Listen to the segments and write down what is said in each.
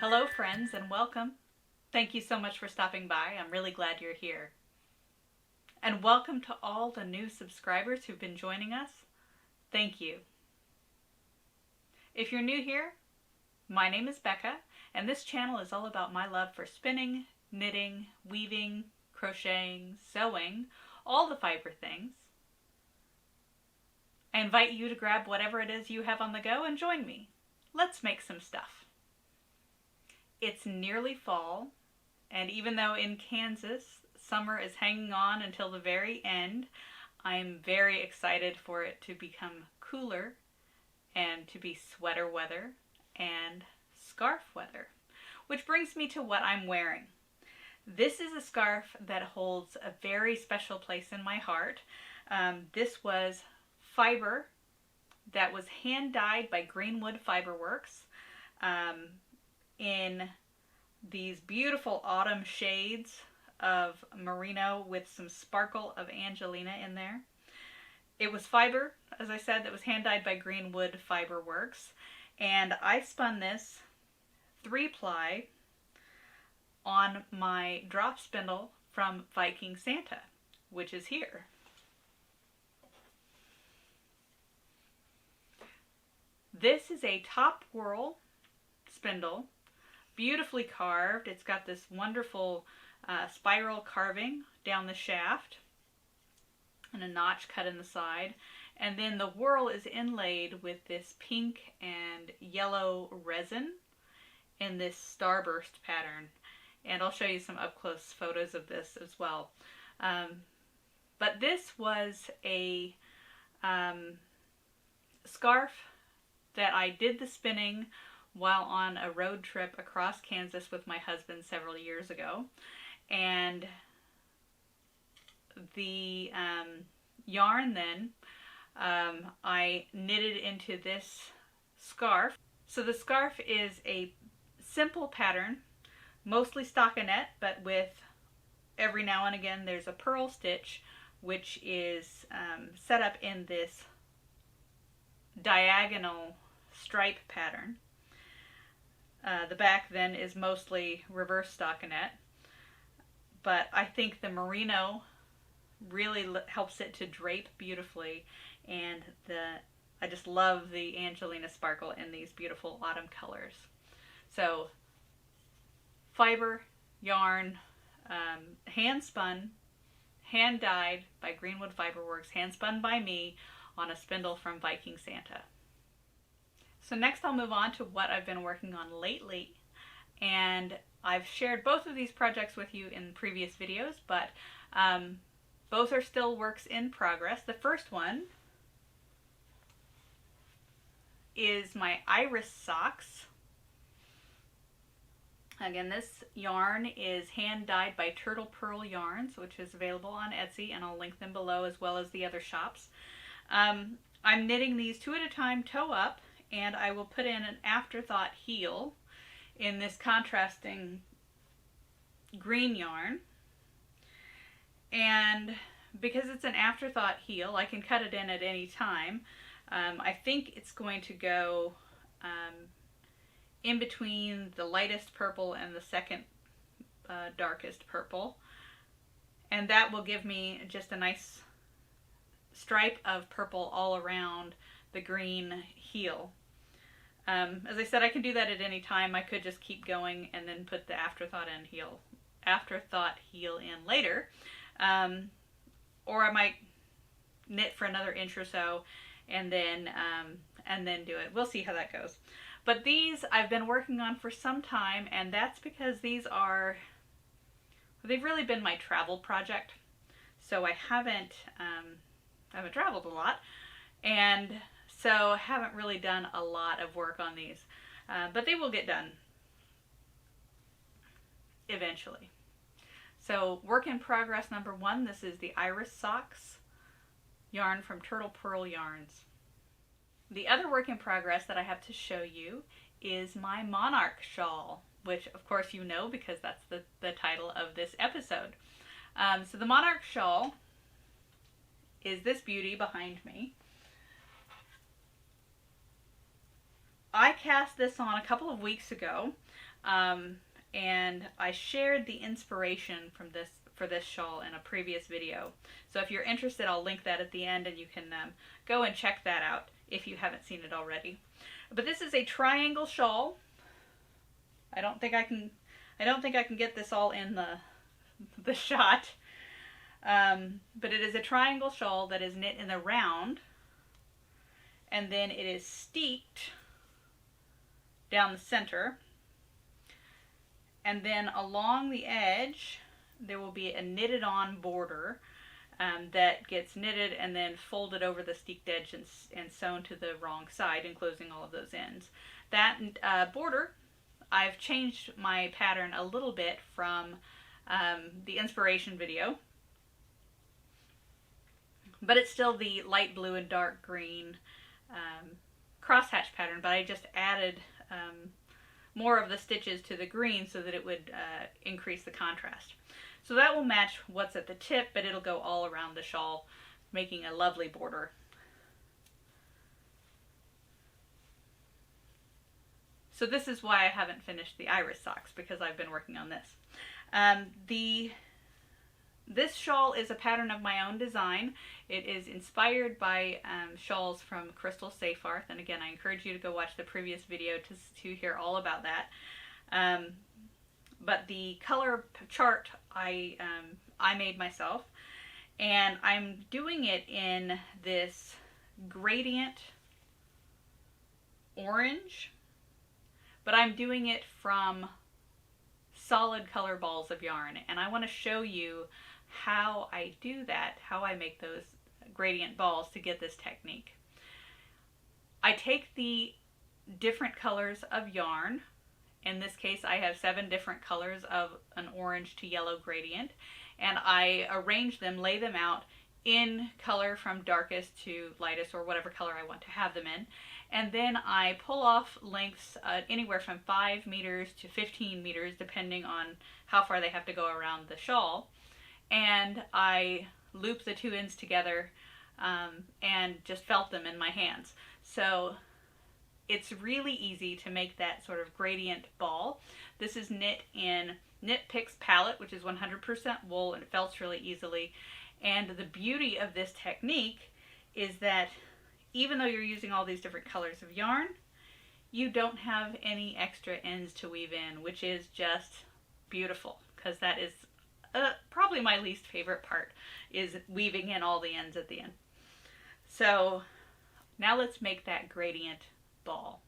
Hello friends and welcome. Thank you so much for stopping by. I'm really glad you're here. And welcome to all the new subscribers who've been joining us. Thank you. If you're new here, my name is Becca, and this channel is all about my love for spinning, knitting, weaving, crocheting, sewing, all the fiber things. I invite you to grab whatever it is you have on the go and join me. Let's make some stuff. It's nearly fall, and even though in Kansas summer is hanging on until the very end, I'm very excited for it to become cooler and to be sweater weather and scarf weather. Which brings me to what I'm wearing. This is a scarf that holds a very special place in my heart. This was fiber that was hand dyed by Greenwood Fiberworks in these beautiful autumn shades of Merino with some sparkle of Angelina in there. It was fiber, as I said, that was hand dyed by Greenwood Fiberworks, and I spun this 3-ply on my drop spindle from Viking Santa, which is here. This is a top Whorl spindle, beautifully carved. It's got this wonderful spiral carving down the shaft and a notch cut in the side. And then the Whorl is inlaid with this pink and yellow resin in this starburst pattern. And I'll show you some up-close photos of this as well. But this was a scarf that I did the spinning while on a road trip across Kansas with my husband several years ago. And the yarn then, I knitted into this scarf. So the scarf is a simple pattern, mostly stockinette, but with every now and again there's a purl stitch, which is set up in this diagonal stripe pattern. The back then is mostly reverse stockinette, but I think the Merino really helps it to drape beautifully, and I just love the Angelina sparkle in these beautiful autumn colors. So fiber, yarn, hand spun, hand dyed by Greenwood Fiberworks, hand spun by me on a spindle from Viking Santa. So next I'll move on to what I've been working on lately, and I've shared both of these projects with you in previous videos, but both are still works in progress. The first one is my iris socks. Again, this yarn is hand dyed by Turtlepurl yarns, which is available on Etsy, and I'll link them below as well as the other shops. I'm knitting these 2 at a time, toe up, and I will put in an afterthought heel in this contrasting green yarn. And because it's an afterthought heel, I can cut it in at any time. I think it's going to go in between the lightest purple and the second darkest purple. And that will give me just a nice stripe of purple all around the green heel. As I said, I can do that at any time. I could just keep going and then put the afterthought heel in later. Or I might knit for another inch or so and then do it. We'll see how that goes. But these I've been working on for some time, and that's because they've really been my travel project. So I haven't traveled a lot, and so haven't really done a lot of work on these, but they will get done eventually. So work in progress number 1, this is the iris socks yarn from Turtlepurl yarns. The other work in progress that I have to show you is my Monarch Shawl, which of course you know because that's the title of this episode. So the Monarch Shawl is this beauty behind me. I cast this on a couple of weeks ago. And I shared the inspiration from for this shawl in a previous video. So if you're interested, I'll link that at the end, and you can go and check that out if you haven't seen it already. But this is a triangle shawl. I don't think I can get this all in the shot. But it is a triangle shawl that is knit in the round, and then it is steeked down the center, and then along the edge there will be a knitted on border that gets knitted and then folded over the steeked edge and sewn to the wrong side, enclosing all of those ends. That border, I've changed my pattern a little bit from the inspiration video, but it's still the light blue and dark green crosshatch pattern, but I just added more of the stitches to the green so that it would increase the contrast. So that will match what's at the tip, but it'll go all around the shawl, making a lovely border. So this is why I haven't finished the iris socks, because I've been working on this. This shawl is a pattern of my own design. It is inspired by shawls from Crystal Safarth, and again, I encourage you to go watch the previous video to hear all about that. But the color chart I made myself, and I'm doing it in this gradient orange, but I'm doing it from solid color balls of yarn, and I want to show you how I do that, how I make those gradient balls to get this technique. I take the different colors of yarn. In this case, I have 7 different colors of an orange to yellow gradient, and I arrange them, lay them out in color from darkest to lightest, or whatever color I want to have them in. And then I pull off lengths anywhere from 5 meters to 15 meters, depending on how far they have to go around the shawl. And I loop the 2 ends together and just felt them in my hands. So it's really easy to make that sort of gradient ball. This is knit in Knit Picks Palette, which is 100% wool, and it felts really easily. And the beauty of this technique is that even though you're using all these different colors of yarn, you don't have any extra ends to weave in, which is just beautiful, because that is probably my least favorite part, is weaving in all the ends at the end. So now let's make that gradient ball.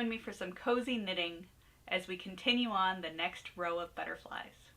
join me for some cozy knitting as we continue on the next row of butterflies.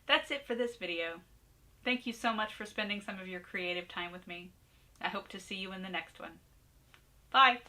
That's it for this video. Thank you so much for spending some of your creative time with me. I hope to see you in the next one. Bye!